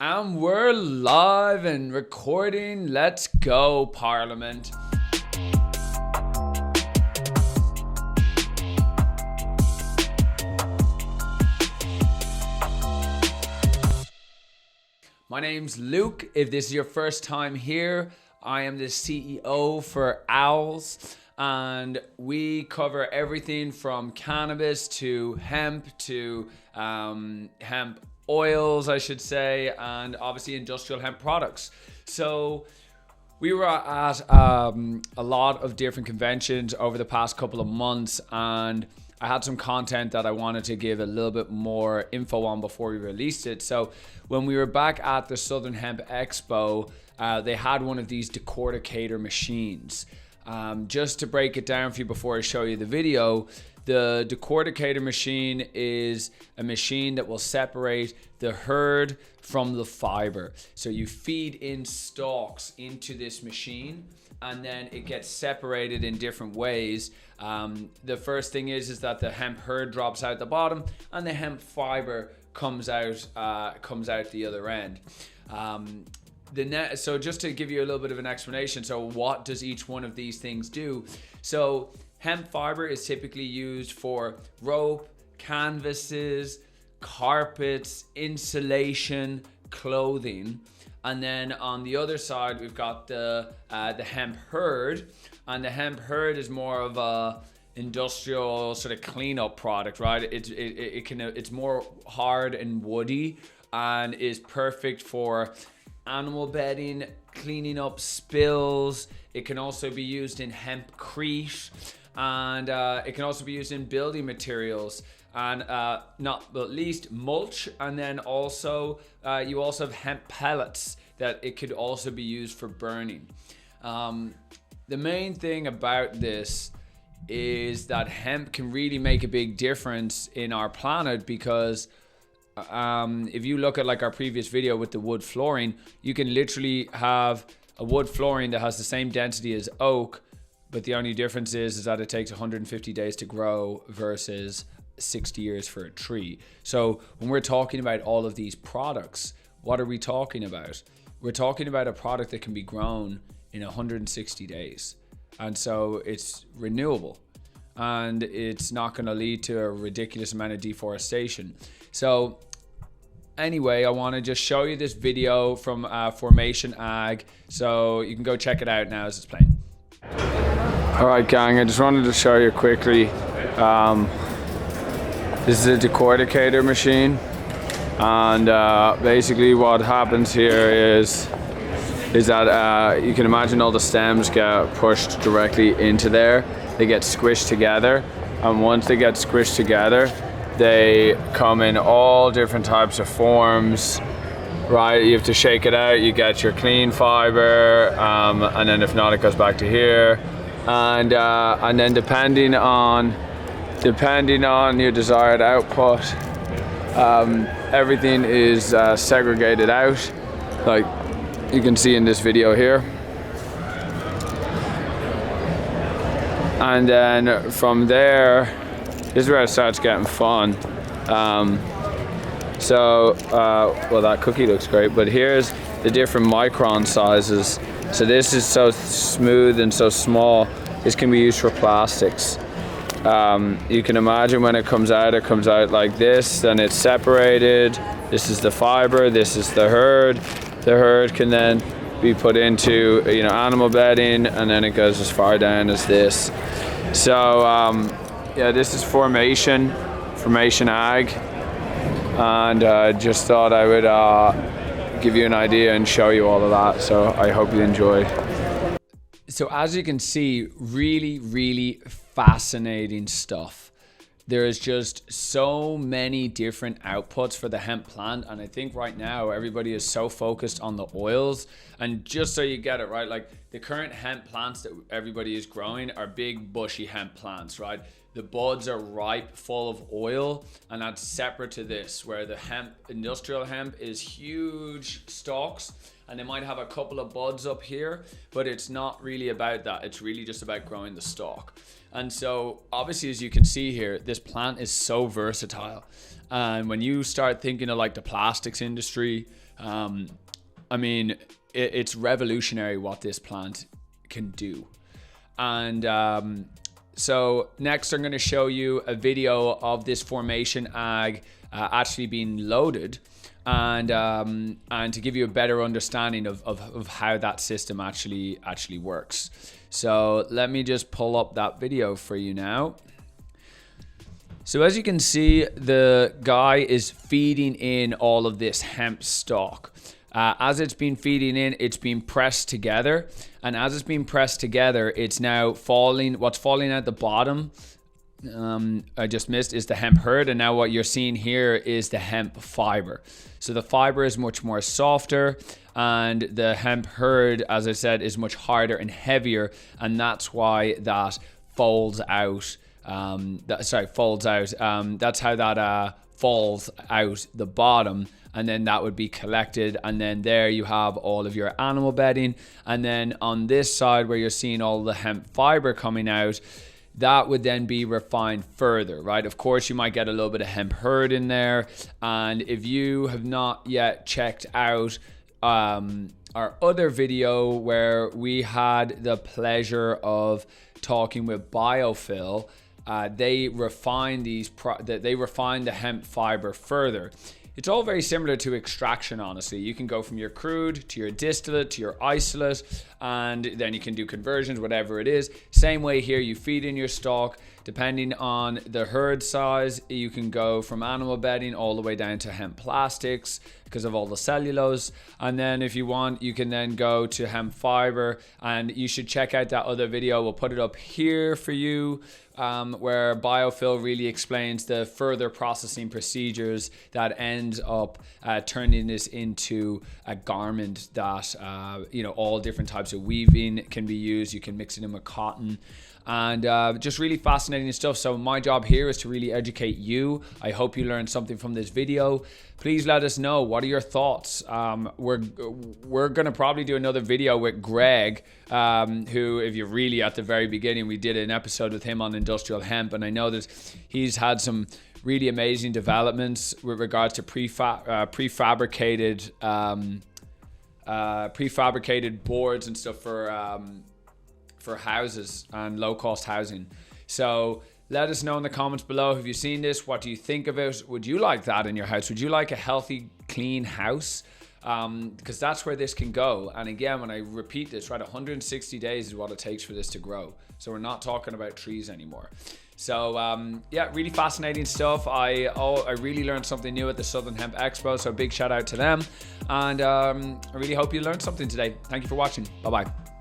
And we're live and recording. Let's go, Parliament. My name's Luke. If this is your first time here, I am the CEO for Owls, and we cover everything from cannabis to hemp hemp oils, I should say, and obviously industrial hemp products. So we were at a lot of different conventions over the past couple of months, and I had some content that I wanted to give a little bit more info on before we released it. So when we were back at the Southern Hemp Expo, they had one of these decorticator machines. Just to break it down for you before I show you the video, the decorticator machine is a machine that will separate the hurd from the fiber. So you feed in stalks into this machine, and then it gets separated in different ways. The first thing is that the hemp hurd drops out the bottom, and the hemp fiber comes out the other end. So just to give you a little bit of an explanation, so what does each one of these things do? So hemp fiber is typically used for rope, canvases, carpets, insulation, clothing. And then on the other side, we've got the hemp hurd, and the hemp hurd is more of a industrial sort of cleanup product, right? It's more hard and woody, and is perfect for animal bedding, cleaning up spills. It can also be used in hempcrete, and it can also be used in building materials, and not but least mulch. And then also you also have hemp pellets that it could also be used for burning. The main thing about this is that hemp can really make a big difference in our planet, because if you look at like our previous video with the wood flooring, you can literally have a wood flooring that has the same density as oak, but the only difference is that it takes 150 days to grow versus 60 years for a tree. So when we're talking about all of these products, what are we talking about? We're talking about a product that can be grown in 160 days. And so it's renewable, and it's not going to lead to a ridiculous amount of deforestation. So anyway, I want to just show you this video from Formation Ag, so you can go check it out now as it's playing. All right, gang, I just wanted to show you quickly. This is a decorticator machine, and basically what happens here is that you can imagine all the stems get pushed directly into there. They get squished together, and once they get squished together, they come in all different types of forms, right? You have to shake it out, you get your clean fiber, and then if not, it goes back to here. And then depending on your desired output, everything is segregated out, like you can see in this video here. And then from there, this is where it starts getting fun. Well, that cookie looks great, but here's the different micron sizes. So this is so smooth and so small, this can be used for plastics. You can imagine when it comes out like this, then it's separated. This is the fiber, this is the hurd. The hurd can then be put into animal bedding, and then it goes as far down as this. So yeah, this is Formation Ag, and just thought I would give you an idea and show you all of that. So I hope you enjoy. So as you can see, really, really fascinating stuff. There is just so many different outputs for the hemp plant, and I think right now everybody is so focused on the oils. And just so you get it right, like the current hemp plants that everybody is growing are big bushy hemp plants, right? The buds are ripe, full of oil, and that's separate to this, where the industrial hemp is huge stalks, and they might have a couple of buds up here, but it's not really about that. It's really just about growing the stalk. And so obviously, as you can see here, this plant is so versatile. And when you start thinking of like the plastics industry, I mean, it's revolutionary what this plant can do. And so next I'm going to show you a video of this formation ag actually being loaded, and to give you a better understanding of how that system actually works. So let me just pull up that video for you now. So as you can see, the guy is feeding in all of this hemp stalk. As it's been feeding in, it's being pressed together. And as it's being pressed together, it's now falling. What's falling at the bottom, I just missed, is the hemp hurd. And now what you're seeing here is the hemp fiber. So the fiber is much more softer, and the hemp hurd, as I said, is much harder and heavier. And that's why that folds out. That's how that falls out the bottom, and then that would be collected, and then there you have all of your animal bedding. And then on this side where you're seeing all the hemp fiber coming out, that would then be refined further, right? Of course, you might get a little bit of hemp hurd in there. And if you have not yet checked out our other video where we had the pleasure of talking with Biophil, they refine the hemp fiber further. It's all very similar to extraction, honestly. You can go from your crude to your distillate to your isolate, and then you can do conversions, whatever it is. Same way here, you feed in your stock. Depending on the herd size, you can go from animal bedding all the way down to hemp plastics because of all the cellulose. And then if you want, you can then go to hemp fiber, and you should check out that other video. We'll put it up here for you, where Biophil really explains the further processing procedures that ends up turning this into a garment that, all different types of weaving can be used. You can mix it in with cotton. And just really fascinating stuff. So my job here is to really educate you. I hope you learned something from this video. Please let us know, what are your thoughts? We're gonna probably do another video with Greg, who, if you're really at the very beginning, we did an episode with him on industrial hemp, and I know that he's had some really amazing developments with regards to prefabricated boards and stuff for houses and low-cost housing. So let us know in the comments below. Have you seen this? What do you think of it? Would you like that in your house? Would you like a healthy, clean house? Because that's where this can go. And again, when I repeat this, right, 160 days is what it takes for this to grow. So we're not talking about trees anymore. So yeah, really fascinating stuff. I really learned something new at the Southern Hemp Expo, so big shout out to them. And I really hope you learned something today. Thank you for watching. Bye-bye.